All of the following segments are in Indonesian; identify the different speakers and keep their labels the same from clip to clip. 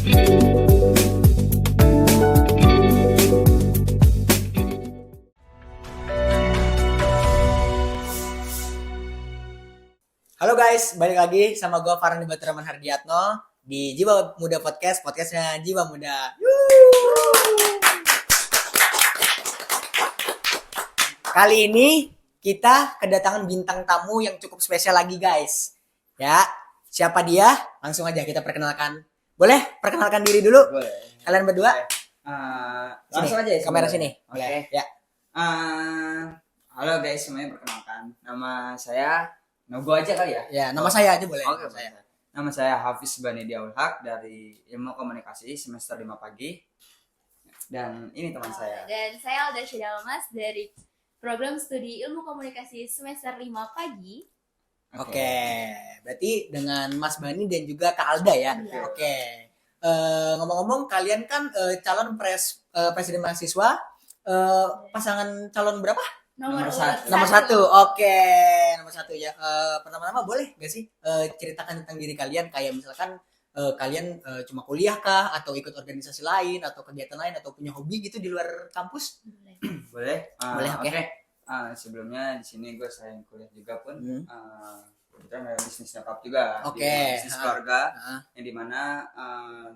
Speaker 1: Halo guys, balik lagi sama gue Farhan Batraman Hardiatno di Jiwa Muda Podcast, podcastnya Jiwa Muda. Kali ini kita kedatangan bintang tamu yang cukup spesial lagi guys. Ya, siapa dia? Langsung aja kita perkenalkan. Boleh perkenalkan diri dulu?
Speaker 2: Boleh.
Speaker 1: Kalian berdua?
Speaker 2: Langsung aja ya.
Speaker 1: Kamera sini.
Speaker 2: Oke.
Speaker 1: Ya.
Speaker 2: Halo guys, semuanya perkenalkan. Nama saya Nogo aja kali ya?
Speaker 1: Ya, nama saya aja boleh.
Speaker 2: Oke,
Speaker 1: saya.
Speaker 2: Nama saya Hafiz Bani Diaul Haq dari Ilmu Komunikasi semester 5 pagi. Dan ini teman saya.
Speaker 3: Dan saya Alda Syeda Mas dari program studi Ilmu Komunikasi semester 5 pagi.
Speaker 1: Oke, berarti dengan Mas Bani dan juga Kak Alda ya.
Speaker 3: Iya.
Speaker 1: Oke. Ngomong-ngomong, kalian kan calon presiden mahasiswa, pasangan calon berapa?
Speaker 3: Nomor
Speaker 1: Nomor satu. Oke, nomor satu ya. Pertama-tama boleh gak sih ceritakan tentang diri kalian, kayak misalkan kalian cuma kuliah kah, atau ikut organisasi lain, atau kegiatan lain, atau punya hobi gitu di luar kampus?
Speaker 2: Boleh?
Speaker 1: Boleh, oke.
Speaker 2: Sebelumnya di sini gue selain kuliah juga pun kebetulan ada bisnis nyokap juga.
Speaker 1: Oke.
Speaker 2: Bisnis keluarga yang dimana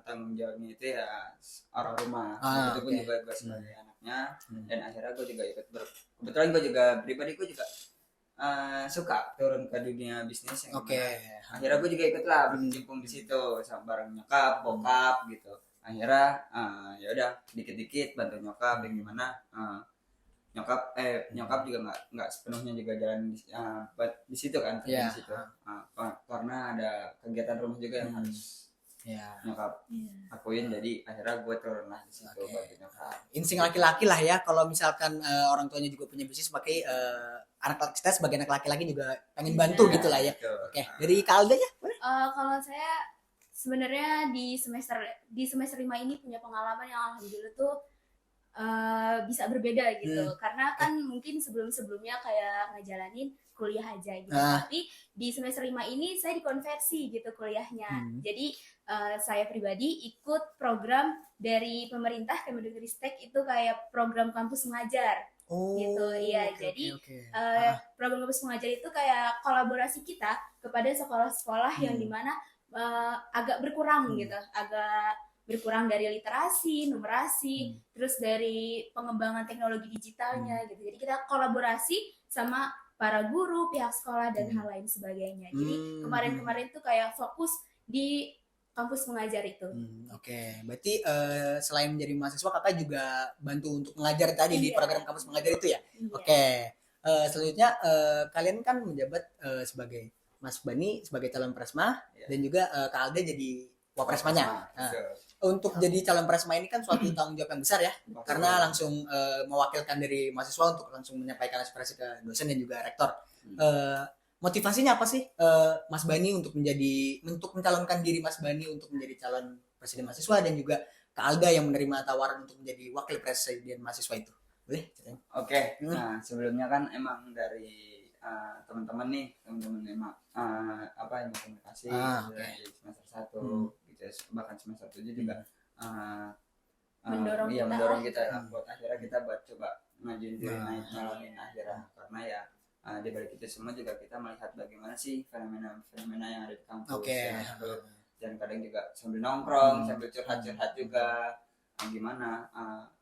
Speaker 2: tanggung jawabnya itu ya orang rumah. Itu pun juga gue sebagai anaknya dan akhirnya gue juga ikut kebetulan gue juga pribadi gue juga suka turun ke dunia bisnis yang akhirnya gue juga ikut lah berkecimpung di situ sama bareng nyokap, bokap gitu. Akhirnya ya udah dikit-dikit bantu nyokap dan gimana nyokap juga nggak sepenuhnya juga jalan di situ kan di situ karena ada kegiatan rumah juga yang harus nyokap akuin, jadi akhirnya gue turun lah di situ bagi nyokap.
Speaker 1: Insting laki-laki lah ya, kalau misalkan orang tuanya juga punya bisnis, pakai anak kita sebagai anak laki-laki juga pengen bantu gitu lah ya. Oke, dari Kak Alda ya boleh?
Speaker 3: Kalau saya sebenarnya di semester 5 ini punya pengalaman yang alhamdulillah tuh bisa berbeda gitu. Karena kan mungkin sebelumnya kayak ngejalanin kuliah aja gitu. Tapi di semester 5 ini saya dikonversi gitu kuliahnya. Jadi saya pribadi ikut program dari pemerintah Kemendikbudristek, itu kayak program kampus mengajar. Gitu. Iya, jadi program kampus mengajar itu kayak kolaborasi kita kepada sekolah-sekolah yang dimana agak berkurang gitu. Agak berkurang dari literasi, numerasi, terus dari pengembangan teknologi digitalnya gitu. Jadi kita kolaborasi sama para guru, pihak sekolah dan hal lain sebagainya. Jadi kemarin tuh kayak fokus di kampus mengajar itu.
Speaker 1: Oke, berarti selain menjadi mahasiswa kakak juga bantu untuk mengajar tadi di program kampus mengajar itu ya? Oke, selanjutnya kalian kan menjabat sebagai Mas Bani sebagai calon presma dan juga Kak Alda jadi wapresmanya. Untuk jadi calon presma ini kan suatu tanggung jawab yang besar ya, karena langsung mewakilkan dari mahasiswa untuk langsung menyampaikan aspirasi ke dosen dan juga rektor. Motivasinya apa sih Mas Bani untuk mencalonkan diri Mas Bani untuk menjadi calon presiden mahasiswa, dan juga Kak Alda yang menerima tawaran untuk menjadi wakil presiden mahasiswa itu? Boleh?
Speaker 2: Oke. Nah, sebelumnya kan emang dari teman-teman emang ilmu komunikasi dari semester 1 gitu, bahkan semester 7 juga mendorong kita buat akhirnya kita buat coba ngajuin diri nyalonin akhirnya, karena ya di balik itu semua juga kita melihat bagaimana sih fenomena yang ada di kampus dan kadang juga sambil nongkrong sambil curhat juga gimana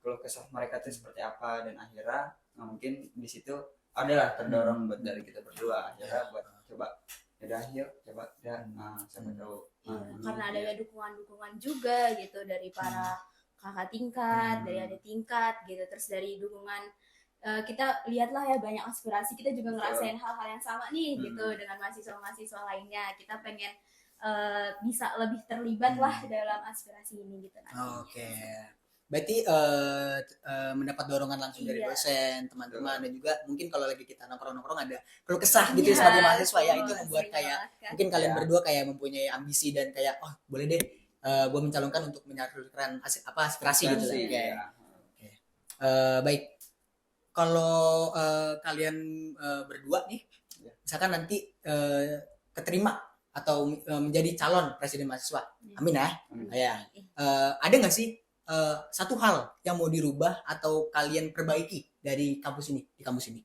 Speaker 2: keluh kesah mereka itu seperti apa, dan akhirnya mungkin di situ adalah terdorong buat dari kita berdua akhirnya buat coba yuk coba siapa tahu
Speaker 3: karena ada dukungan juga gitu dari para kakak tingkat, dari adik tingkat gitu, terus dari dukungan kita lihatlah ya banyak aspirasi, kita juga ngerasain hal-hal yang sama nih gitu dengan mahasiswa lainnya, kita pengen bisa lebih terlibat lah dalam aspirasi ini gitu.
Speaker 1: Oke. Berarti mendapat dorongan langsung dari dosen, teman-teman, dan juga mungkin kalau lagi kita nongkrong-nongkrong ada keluh kesah gitu sebagai mahasiswa ya, itu membuat kayak mungkin kalian berdua kayak mempunyai ambisi dan kayak boleh deh gue mencalonkan untuk menyalurkan aspirasi gitu lah. Baik, kalau kalian berdua nih misalkan nanti keterima atau menjadi calon presiden mahasiswa, amin ya. ada nggak sih satu hal yang mau dirubah atau kalian perbaiki dari kampus ini di kampus ini?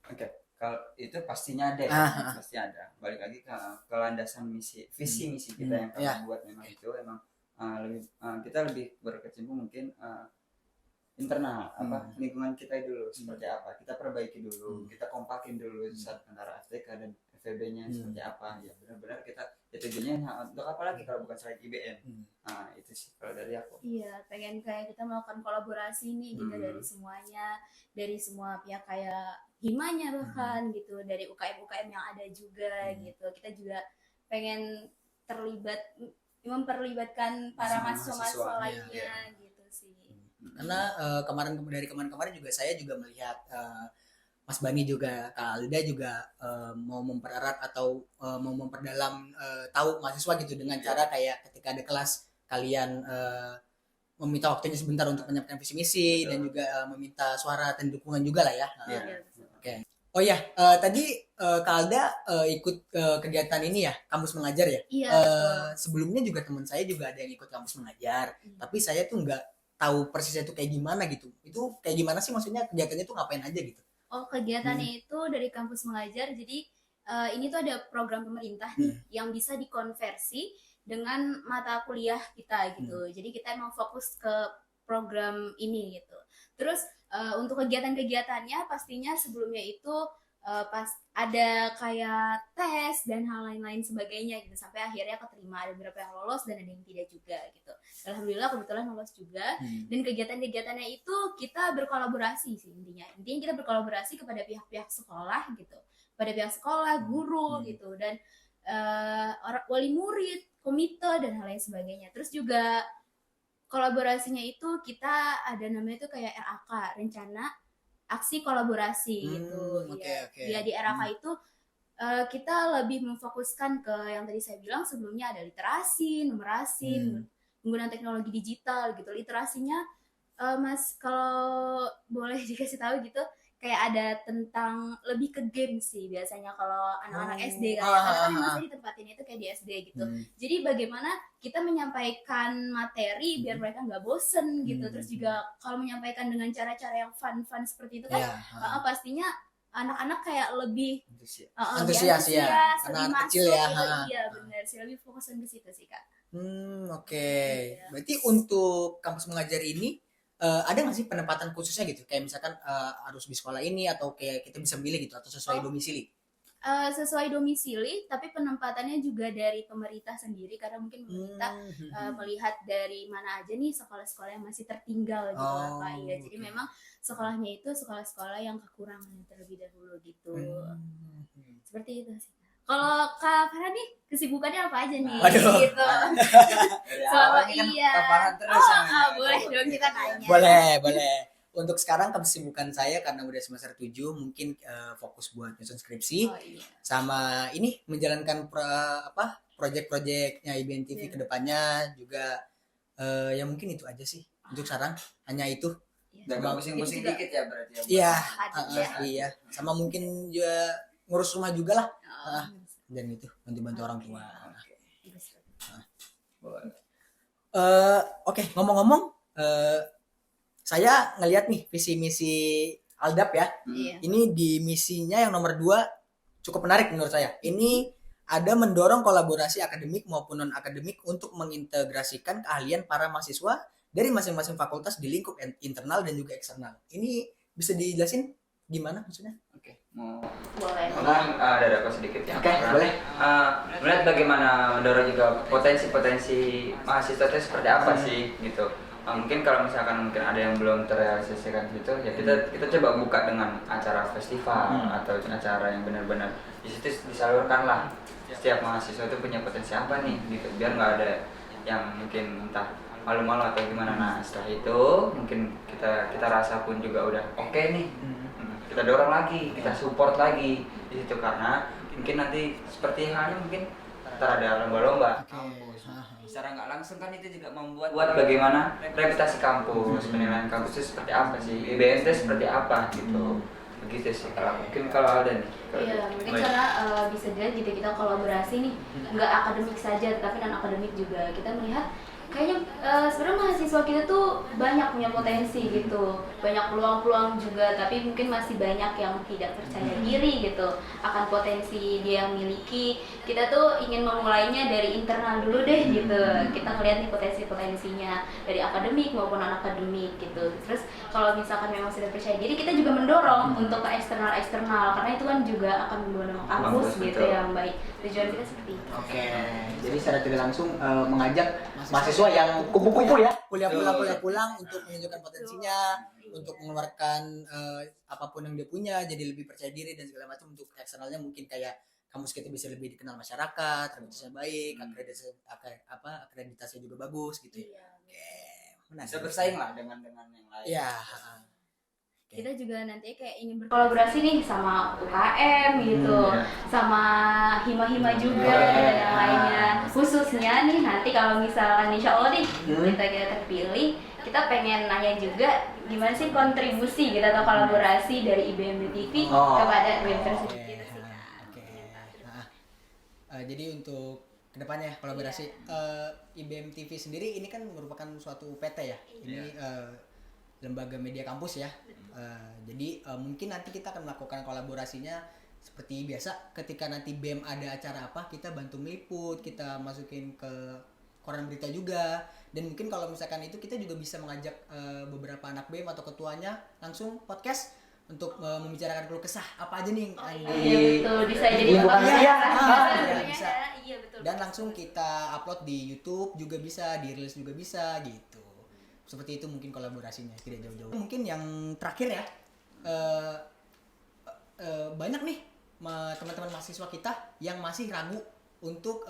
Speaker 2: Oke, kalau itu pastinya ada ya, pasti ada. Balik lagi ke landasan visi misi kita yang kami buat memang itu emang kita lebih berkecimpung mungkin internal lingkungan kita dulu seperti apa, kita perbaiki dulu, kita kompakin dulu saat antara FTK dan FEB-nya seperti apa ya, benar-benar kita tujuannya untuk apa lagi kalau bukan selain IBM. Nah itu sih kalau dari aku.
Speaker 3: Iya, pengen kayak kita melakukan kolaborasi nih gitu dari semuanya, dari semua pihak kayak himanya bahkan gitu, dari UKM yang ada juga gitu. Kita juga pengen memperlibatkan para mahasiswa lainnya gitu sih.
Speaker 1: Karena kemarin juga saya juga melihat Mas Bani juga Kak Alda juga mau mempererat atau mau memperdalam tahu mahasiswa gitu dengan cara kayak ketika ada kelas kalian meminta waktunya sebentar untuk menyampaikan visi misi dan juga meminta suara dan dukungan juga lah ya. Oke. Oh ya, tadi Kak Alda ikut kegiatan ini ya, kampus mengajar ya.
Speaker 3: Iya.
Speaker 1: Sebelumnya juga teman saya juga ada yang ikut kampus mengajar, tapi saya tuh nggak tahu persisnya itu kayak gimana gitu. Itu kayak gimana sih maksudnya kegiatannya tuh ngapain aja gitu?
Speaker 3: Oh, kegiatannya itu dari kampus mengajar. Jadi ini tuh ada program pemerintah nih yang bisa dikonversi dengan mata kuliah kita gitu. Jadi kita emang fokus ke program ini gitu. Terus untuk kegiatan-kegiatannya pastinya sebelumnya itu pas ada kayak tes dan hal lain-lain sebagainya gitu, sampai akhirnya keterima. Ada beberapa yang lolos dan ada yang tidak juga gitu. Alhamdulillah kebetulan lolos juga. Dan kegiatan-kegiatannya itu kita berkolaborasi sih intinya kita berkolaborasi kepada pihak-pihak sekolah gitu, pada pihak sekolah, guru gitu, dan wali murid, komite dan hal lain sebagainya. Terus juga kolaborasinya itu kita ada namanya itu kayak RAK, rencana aksi kolaborasi gitu.
Speaker 1: Okay.
Speaker 3: Ya di RAK itu kita lebih memfokuskan ke yang tadi saya bilang sebelumnya, ada literasi, numerasi, penggunaan teknologi digital gitu. Literasinya Mas kalau boleh dikasih tahu gitu, kayak ada tentang lebih ke game sih biasanya kalau anak-anak SD kan. Karena kan memang saya ditempatin itu kayak di SD gitu. Jadi bagaimana kita menyampaikan materi biar mereka nggak bosen gitu. Terus juga kalau menyampaikan dengan cara-cara yang fun seperti itu kan pastinya anak-anak kayak lebih
Speaker 1: antusias ya,
Speaker 3: anak
Speaker 1: kecil ya.
Speaker 3: Iya benar sih, lebih fokusin ke situ sih Kak.
Speaker 1: Oke. Berarti untuk kampus mengajar ini ada nggak sih penempatan khususnya gitu, kayak misalkan harus di sekolah ini atau kayak kita bisa milih gitu atau sesuai domisili?
Speaker 3: Sesuai domisili, tapi penempatannya juga dari pemerintah sendiri, karena mungkin pemerintah melihat dari mana aja nih sekolah-sekolah yang masih tertinggal gitu ya. Jadi memang sekolahnya itu sekolah-sekolah yang kekurangan terlebih dahulu gitu. Seperti itu sih. Kalau Kak Farah nih kesibukannya apa aja nih?
Speaker 1: Aduh.
Speaker 3: Gitu.
Speaker 2: Selama iya.
Speaker 3: Boleh dong kita tanya.
Speaker 1: Boleh. Untuk sekarang kesibukan saya karena udah semester 7 mungkin fokus buat nyusun skripsi. Sama ini menjalankan project-projectnya IBN TV kedepannya juga ya mungkin itu aja sih. Untuk sekarang hanya itu.
Speaker 2: Dan pusing-pusing dikit ya berarti
Speaker 1: ya. Iya. Sama mungkin juga ngurus rumah juga lah. Dan itu bantu orang tua. Oke, ngomong-ngomong, saya ngelihat nih visi misi Aldap ya. Ini di misinya yang nomor 2 cukup menarik menurut saya. Ini ada mendorong kolaborasi akademik maupun non akademik untuk mengintegrasikan keahlian para mahasiswa dari masing-masing fakultas di lingkup internal dan juga eksternal. Ini bisa dijelasin gimana maksudnya?
Speaker 2: Oke, mau
Speaker 3: boleh.
Speaker 2: Ada apa sedikit ya?
Speaker 1: Oke, boleh.
Speaker 2: Melihat bagaimana mendorong juga potensi mahasiswa itu seperti apa sih gitu. Mungkin kalau misalkan mungkin ada yang belum terrealisasikan gitu, ya kita coba buka dengan acara festival atau acara yang benar-benar di situ disalurkan lah. Setiap mahasiswa itu punya potensi apa nih gitu, biar nggak ada yang mungkin entah malu-malu atau gimana. Nah setelah itu mungkin kita rasa pun juga udah oke nih. Kita dorong lagi, kita support lagi di situ, karena mungkin nanti seperti halnya mungkin ntar ada lomba-lomba. Secara nggak langsung kan itu juga membuat bagaimana reputasi kampus, penilaian kampus itu seperti apa sih, IBN itu seperti apa gitu. Begitu sih mungkin kalau ada nih.
Speaker 3: Iya, mungkin karena bisa dilihat gitu kita kolaborasi nih, nggak akademik saja tapi non akademik juga. Kita melihat kayaknya sebenarnya mahasiswa kita tuh banyak punya potensi gitu, banyak peluang-peluang juga, tapi mungkin masih banyak yang tidak percaya diri gitu akan potensi dia yang miliki. Kita tuh ingin memulainya dari internal dulu deh gitu, kita ngeliat nih potensi-potensinya dari akademik maupun non akademik gitu. Terus kalau misalkan memang sudah percaya diri, kita juga mendorong untuk ke eksternal karena itu kan juga akan membawa nama kampus gitu yang baik. Tujuan kita seperti itu.
Speaker 1: Oke, jadi secara tidak langsung mengajak mahasiswa yang kupu-kupu ya, kuliah pulang untuk menunjukkan potensinya, untuk mengeluarkan apapun yang dia punya, jadi lebih percaya diri dan segala macam. Untuk eksternalnya mungkin kayak kampus kita bisa lebih dikenal masyarakat, reputasnya baik, akreditasinya juga bagus gitu ya. Oke,
Speaker 2: Bisa bersaing lah dengan yang lain.
Speaker 1: Iya.
Speaker 3: Kita juga nanti kayak ingin berkolaborasi nih sama UKM gitu, sama hima-hima juga dan yang lainnya. Khususnya nih nanti kalau misalkan insya Allah nih kita terpilih, kita pengen nanya juga gimana sih kontribusi gitu atau kolaborasi dari IBM TV kepada universitas kita sih.
Speaker 1: Jadi untuk kedepannya kolaborasi IBM TV sendiri ini kan merupakan suatu PT ya. Ini lembaga media kampus ya. Jadi mungkin nanti kita akan melakukan kolaborasinya seperti biasa. Ketika nanti BEM ada acara apa, kita bantu meliput, kita masukin ke koran berita juga. Dan mungkin kalau misalkan itu kita juga bisa mengajak beberapa anak BEM atau ketuanya langsung podcast untuk membicarakan keluh kesah apa aja nih.
Speaker 3: Iya betul, bisa jadi
Speaker 1: bisa. Iya betul. Dan langsung kita upload di YouTube juga bisa, di Reels juga bisa gitu. Seperti itu mungkin kolaborasinya, tidak jauh-jauh. Mungkin yang terakhir ya, banyak nih teman-teman mahasiswa kita yang masih ragu untuk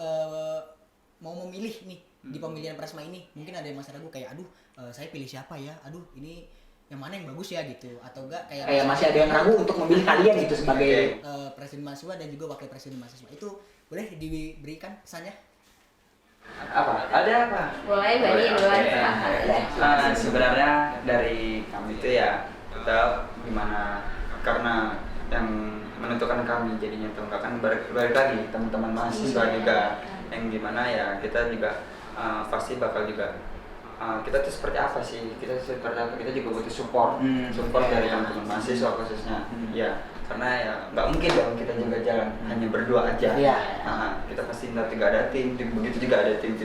Speaker 1: mau memilih nih di pemilihan Prasma ini. Mungkin ada yang masih ragu kayak, aduh saya pilih siapa ya, aduh ini yang mana yang bagus ya gitu, atau enggak kayak masih ada yang ragu untuk memilih kalian gitu sebagai presiden mahasiswa dan juga wakil presiden mahasiswa. Itu boleh diberikan pesannya?
Speaker 2: Ada apa?
Speaker 3: Boleh bagi duluan.
Speaker 2: Sebenarnya dari kami itu ya kita gimana, karena yang menentukan kami jadinya tuh nggak kan balik lagi teman-teman mahasiswa juga yang gimana ya, kita juga pasti bakal juga kita tuh seperti apa sih, kita juga butuh support dari teman-teman mahasiswa khususnya ya, karena ya nggak mungkin dong kita juga jalan hanya berdua aja. Kita pasti nanti nggak ada tim begitu juga ada tim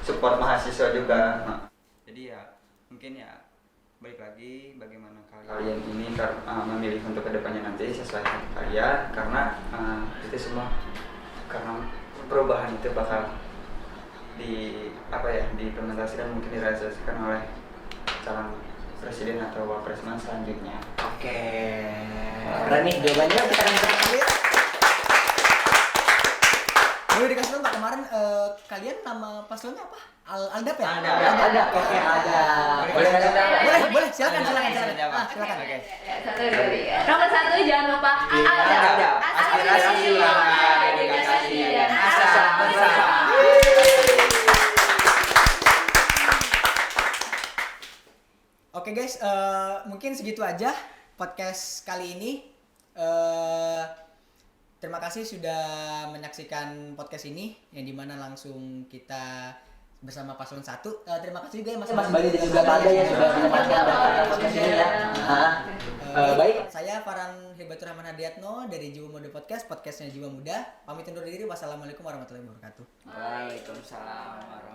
Speaker 2: support mahasiswa juga. Jadi ya mungkin ya balik lagi bagaimana kalian ini memilih untuk kedepannya nanti sesuai hati kalian, karena itu semua karena perubahan itu bakal diimplementasikan, mungkin direalisasikan oleh calon presiden atau wapresman selanjutnya.
Speaker 1: Oke. Keren nih jawabannya, kita akan terakhir. Boleh dikasih tahu Pak, kemarin kalian nama paslonnya apa? Aldap ya? Ada. Oke, ada. Boleh, silakan. Silakan.
Speaker 2: Oke.
Speaker 3: Nomor 1 jangan lupa Aldap. Aspirasi ulama, dedikasi dan asa bersama.
Speaker 1: Oke guys, mungkin segitu aja podcast kali ini. Terima kasih sudah menyaksikan podcast ini yang dimana langsung kita bersama paslon 1. Terima kasih juga ya Mas Bali dan juga Pak Alda yang sudah menyempatkan podcast ini ya. Baik, saya Farhan Hibatur Rahman Hadiatno dari Jiwa Muda Podcastnya Jiwa Muda. Pamit undur diri. Wassalamualaikum warahmatullahi wabarakatuh.
Speaker 2: Waalaikumsalam.